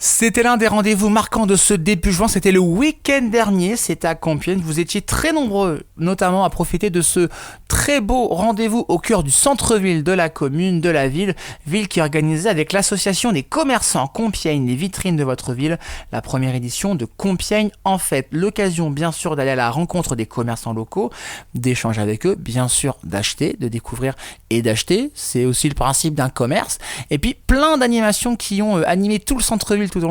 C'était l'un des rendez-vous marquants de ce début juin, c'était le week-end dernier, c'était à Compiègne. Vous étiez très nombreux, notamment à profiter de ce très beau rendez-vous au cœur du centre-ville de la commune, de la ville qui organisait avec l'association des commerçants Compiègne, les vitrines de votre ville, la première édition de Compiègne en fête. L'occasion bien sûr d'aller à la rencontre des commerçants locaux, d'échanger avec eux, bien sûr d'acheter, de découvrir et d'acheter, c'est aussi le principe d'un commerce. Et puis plein d'animations qui ont animé tout le centre-ville tout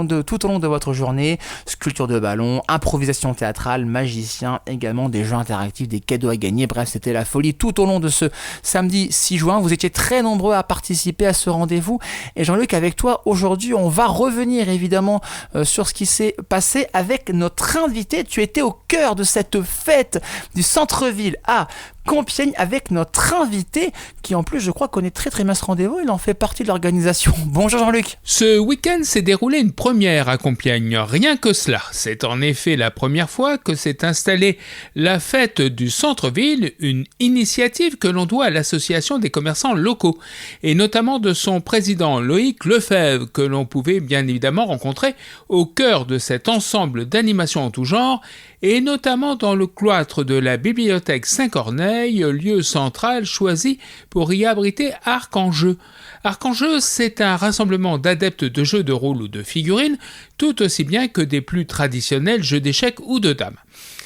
au long de votre journée, sculpture de ballon, improvisation théâtrale, magicien, également des jeux interactifs, des cadeaux à gagner, bref c'était la folie tout au long de ce samedi 6 juin. Vous étiez très nombreux à participer à ce rendez-vous et Jean-Luc, avec toi aujourd'hui on va revenir évidemment sur ce qui s'est passé avec notre invité. Tu étais au cœur de cette fête du centre-ville à Compiègne avec notre invité qui en plus je crois connaît très très bien ce rendez-vous, il en fait partie de l'organisation. Bonjour Jean-Luc. Ce week-end s'est déroulé une première à Compiègne, rien que cela. C'est en effet la première fois que s'est installée la fête du centre-ville, une initiative que l'on doit à l'association des commerçants locaux et notamment de son président Loïc Lefebvre que l'on pouvait bien évidemment rencontrer au cœur de cet ensemble d'animations en tout genre et notamment dans le cloître de la bibliothèque Saint-Corneille, lieu central choisi pour y abriter Arc-en-Jeu. Arc-en-Jeu, c'est un rassemblement d'adeptes de jeux de rôle ou de figurines, tout aussi bien que des plus traditionnels jeux d'échecs ou de dames.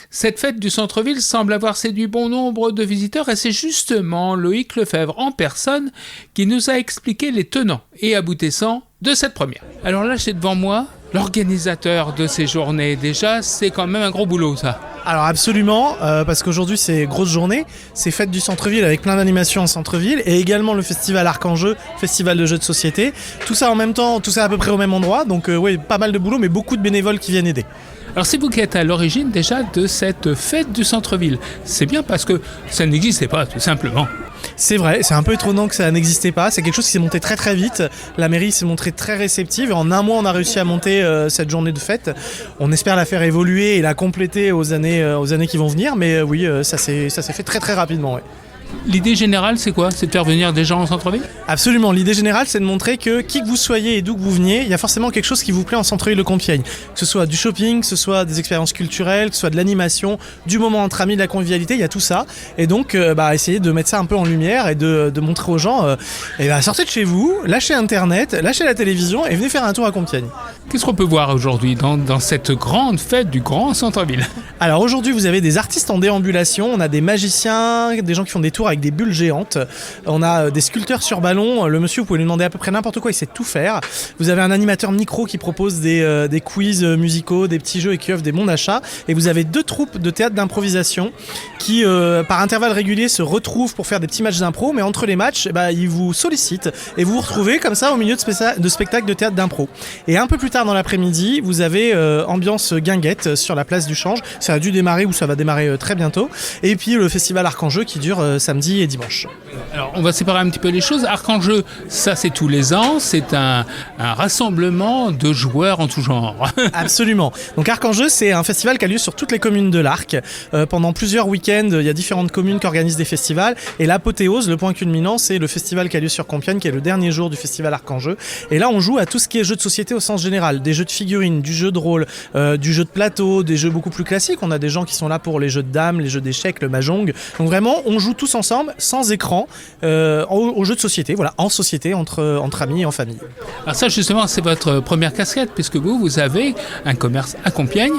Cette fête du centre-ville semble avoir séduit bon nombre de visiteurs et c'est justement Loïc Lefebvre en personne qui nous a expliqué les tenants et aboutissants de cette première. Alors là, j'ai devant moi l'organisateur de ces journées. Déjà, c'est quand même un gros boulot, ça. Alors absolument, parce qu'aujourd'hui c'est grosse journée, c'est fête du centre-ville avec plein d'animations en centre-ville et également le festival Arc-en-Jeu, festival de jeux de société. Tout ça en même temps, tout ça à peu près au même endroit, donc oui, pas mal de boulot mais beaucoup de bénévoles qui viennent aider. Alors c'est vous qui êtes à l'origine déjà de cette fête du centre-ville. C'est bien parce que ça n'existait pas tout simplement. C'est vrai, c'est un peu étonnant que ça n'existait pas, c'est quelque chose qui s'est monté très très vite, la mairie s'est montrée très réceptive et en un mois on a réussi à monter cette journée de fête. On espère la faire évoluer et la compléter aux années qui vont venir, mais oui, ça s'est fait très très rapidement. Ouais. L'idée générale, c'est quoi ? C'est de faire venir des gens en centre-ville ? Absolument, l'idée générale, c'est de montrer que qui que vous soyez et d'où que vous veniez, il y a forcément quelque chose qui vous plaît en centre-ville de Compiègne. Que ce soit du shopping, que ce soit des expériences culturelles, que ce soit de l'animation, du moment entre amis, de la convivialité, il y a tout ça. Et donc, essayer de mettre ça un peu en lumière et de montrer aux gens, sortez de chez vous, lâchez Internet, lâchez la télévision et venez faire un tour à Compiègne. Qu'est-ce qu'on peut voir aujourd'hui dans cette grande fête du grand centre-ville ? Alors aujourd'hui, vous avez des artistes en déambulation, on a des magiciens, des gens qui font des tours avec des bulles géantes, on a des sculpteurs sur ballon, le monsieur vous pouvez lui demander à peu près n'importe quoi, il sait tout faire. Vous avez un animateur micro qui propose des quiz musicaux, des petits jeux et qui offre des bons d'achat, et vous avez 2 troupes de théâtre d'improvisation qui par intervalles réguliers se retrouvent pour faire des petits matchs d'impro, mais entre les matchs ils vous sollicitent et vous vous retrouvez comme ça au milieu de spectacles de théâtre d'impro. Et un peu plus tard dans l'après-midi, vous avez ambiance guinguette sur la place du Change, ça a dû démarrer ou ça va démarrer très bientôt, et puis le festival Arc-en-Jeu qui dure samedi et dimanche. Alors on va séparer un petit peu les choses. Arc-en-Jeu, ça c'est tous les ans, c'est un rassemblement de joueurs en tout genre. Absolument. Donc Arc-en-Jeu, c'est un festival qui a lieu sur toutes les communes de l'Arc. Pendant plusieurs week-ends, il y a différentes communes qui organisent des festivals et l'apothéose, le point culminant, c'est le festival qui a lieu sur Compiègne, qui est le dernier jour du festival Arc-en-Jeu. Et là on joue à tout ce qui est jeux de société au sens général, des jeux de figurines, du jeu de rôle, du jeu de plateau, des jeux beaucoup plus classiques. On a des gens qui sont là pour les jeux de dames, les jeux d'échecs, le mahjong. Donc vraiment, on joue tous ensemble, sans écran, aux jeux de société, voilà, en société, entre amis et en famille. Alors ça justement, c'est votre première casquette, puisque vous avez un commerce à Compiègne,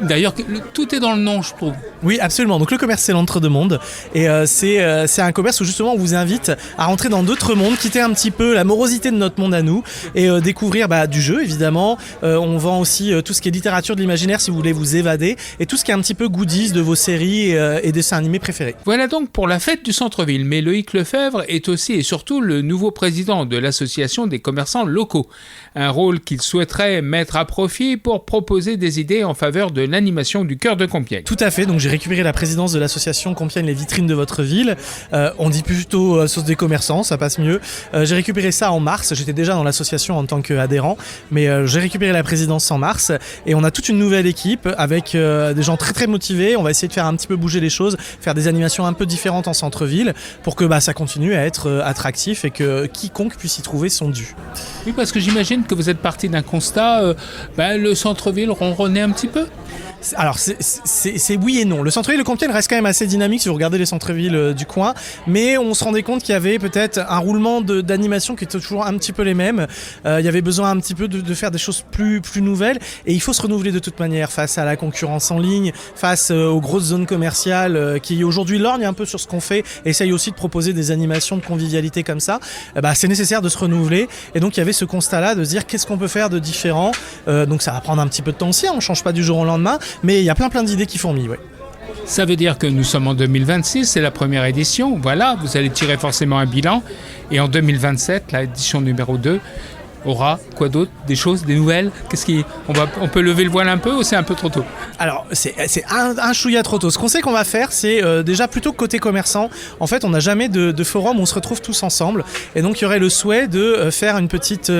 d'ailleurs, tout est dans le nom, je trouve. Oui, absolument. Donc le commerce, c'est l'entre-deux-mondes. Et c'est un commerce où justement on vous invite à rentrer dans d'autres mondes, quitter un petit peu la morosité de notre monde à nous et découvrir du jeu, évidemment. On vend aussi tout ce qui est littérature de l'imaginaire si vous voulez vous évader et tout ce qui est un petit peu goodies de vos séries et dessins animés préférés. Voilà donc pour la fête du centre-ville. Mais Loïc Lefebvre est aussi et surtout le nouveau président de l'association des commerçants locaux. Un rôle qu'il souhaiterait mettre à profit pour proposer des idées en faveur faveur de l'animation du cœur de Compiègne. Tout à fait, donc j'ai récupéré la présidence de l'association Compiègne les vitrines de votre ville. On dit plutôt sauce des commerçants, ça passe mieux. J'ai récupéré ça en mars, j'étais déjà dans l'association en tant qu'adhérent, mais j'ai récupéré la présidence en mars et on a toute une nouvelle équipe avec des gens très très motivés. On va essayer de faire un petit peu bouger les choses, faire des animations un peu différentes en centre-ville pour que ça continue à être attractif et que quiconque puisse y trouver son dû. Oui, parce que j'imagine que vous êtes parti d'un constat, le centre-ville ronronnait un petit peu. Alors c'est oui et non. Le centre-ville de Compiègne reste quand même assez dynamique si vous regardez les centres-villes du coin, mais on se rendait compte qu'il y avait peut-être un roulement d'animation qui était toujours un petit peu les mêmes. Il y avait besoin un petit peu de faire des choses plus nouvelles et il faut se renouveler de toute manière face à la concurrence en ligne, face aux grosses zones commerciales qui aujourd'hui lorgnent un peu sur ce qu'on fait, essayent aussi de proposer des animations de convivialité comme ça. C'est nécessaire de se renouveler et donc il y avait ce constat-là de se dire qu'est-ce qu'on peut faire de différent. Donc ça va prendre un petit peu de temps aussi, on ne change pas du jour au lendemain. Mais il y a plein d'idées qui fourmillent, ouais. Ça veut dire que nous sommes en 2026, c'est la première édition. Voilà, vous allez tirer forcément un bilan. Et en 2027, l'édition numéro 2 aura quoi d'autre? Des choses, des nouvelles? On peut lever le voile un peu ou c'est un peu trop tôt? Alors, c'est un chouïa trop tôt. Ce qu'on sait qu'on va faire, c'est déjà plutôt côté commerçant. En fait, on n'a jamais de forum où on se retrouve tous ensemble. Et donc, il y aurait le souhait de faire une petite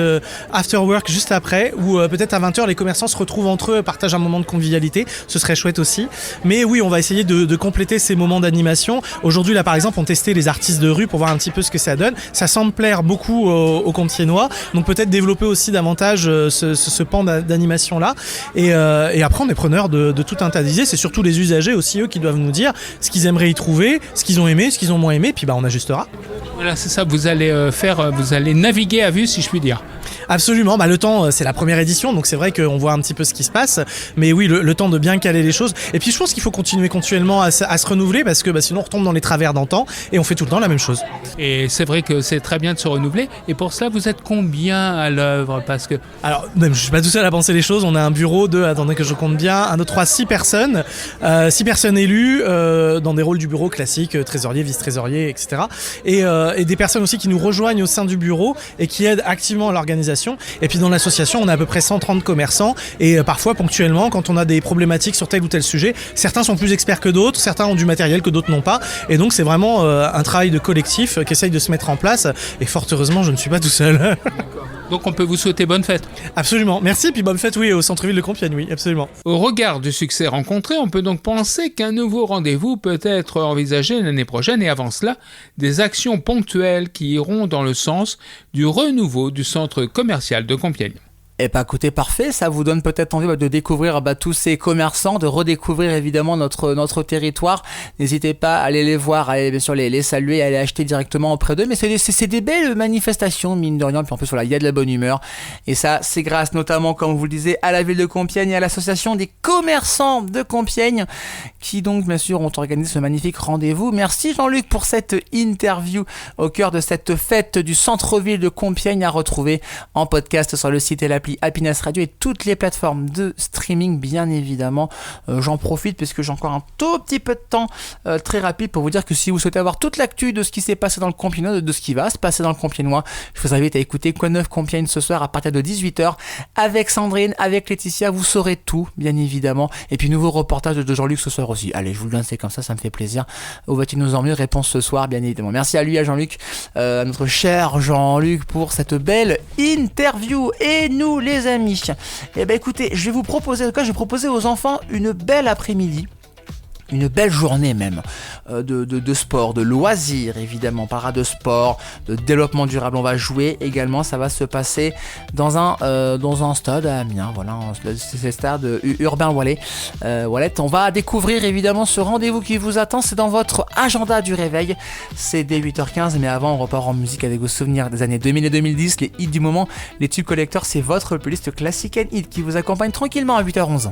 after work juste après, où peut-être à 20h, les commerçants se retrouvent entre eux, partagent un moment de convivialité. Ce serait chouette aussi. Mais oui, on va essayer de compléter ces moments d'animation. Aujourd'hui, là, par exemple, on testait les artistes de rue pour voir un petit peu ce que ça donne. Ça semble plaire beaucoup aux Compiègnois. Donc, peut-être développer aussi davantage ce pan d'animation là et après on est preneur de tout un tas d'idées. C'est surtout les usagers aussi eux qui doivent nous dire ce qu'ils aimeraient y trouver, ce qu'ils ont aimé, ce qu'ils ont moins aimé, puis on ajustera. Voilà, c'est ça, vous allez naviguer à vue si je puis dire. Absolument, le temps c'est la première édition donc c'est vrai qu'on voit un petit peu ce qui se passe, mais oui le temps de bien caler les choses et puis je pense qu'il faut continuer continuellement à se renouveler parce que sinon on retombe dans les travers d'antan et on fait tout le temps la même chose. Et c'est vrai que c'est très bien de se renouveler et pour cela vous êtes combien à l'œuvre? Parce que... Alors même, je suis pas tout seul à penser les choses, on a un bureau de, attendez que je compte bien, 1, 2, 3, 6 personnes 6 personnes élues dans des rôles du bureau classiques, trésorier, vice-trésorier, etc. Et des personnes aussi qui nous rejoignent au sein du bureau et qui aident activement à l'organisation. Et puis dans l'association, on a à peu près 130 commerçants et parfois ponctuellement, quand on a des problématiques sur tel ou tel sujet, certains sont plus experts que d'autres, certains ont du matériel que d'autres n'ont pas. Et donc c'est vraiment un travail de collectif qui essaye de se mettre en place. Et fort heureusement, je ne suis pas tout seul. D'accord. Donc on peut vous souhaiter bonne fête. Absolument, merci, puis bonne fête, oui, au centre-ville de Compiègne, oui, absolument. Au regard du succès rencontré, on peut donc penser qu'un nouveau rendez-vous peut être envisagé l'année prochaine et avant cela, des actions ponctuelles qui iront dans le sens du renouveau du centre commercial de Compiègne. Eh bien, écoutez, parfait, ça vous donne peut-être envie de découvrir tous ces commerçants, de redécouvrir évidemment notre territoire. N'hésitez pas à aller les voir, à aller bien sûr les saluer, à aller acheter directement auprès d'eux. Mais c'est des belles manifestations, mine de rien. Puis en plus, il y a de la bonne humeur. Et ça, c'est grâce notamment, comme vous le disiez, à la ville de Compiègne et à l'association des commerçants de Compiègne qui donc, bien sûr, ont organisé ce magnifique rendez-vous. Merci Jean-Luc pour cette interview au cœur de cette fête du centre-ville de Compiègne à retrouver en podcast sur le site et l'appli Happiness Radio et toutes les plateformes de streaming, bien évidemment. J'en profite puisque j'ai encore un tout petit peu de temps très rapide pour vous dire que si vous souhaitez avoir toute l'actu de ce qui s'est passé dans le Compiègnois, de ce qui va se passer dans le Compiègnois, je vous invite à écouter Quoi Neuf Compiègne ce soir à partir de 18h avec Sandrine, avec Laetitia, vous saurez tout, bien évidemment. Et puis nouveau reportage de Jean-Luc ce soir aussi. Allez, je vous le donne, c'est comme ça me fait plaisir. Où va-t-il nous emmener? Réponse ce soir, bien évidemment. Merci à lui, à Jean-Luc, à notre cher Jean-Luc pour cette belle interview. Et nous, les amis, eh ben écoutez, je vais vous proposer, aux enfants une belle après-midi. Une belle journée même de sport, de loisirs évidemment, on parlera de sport, de développement durable, on va jouer également, ça va se passer dans un stade à Amiens, voilà, c'est le stade Urbain Wallet, on va découvrir évidemment ce rendez-vous qui vous attend, c'est dans votre agenda du réveil, c'est dès 8h15, mais avant on repart en musique avec vos souvenirs des années 2000 et 2010, les hits du moment, les tubes collecteurs, c'est votre playlist classique and hit qui vous accompagne tranquillement à 8h11.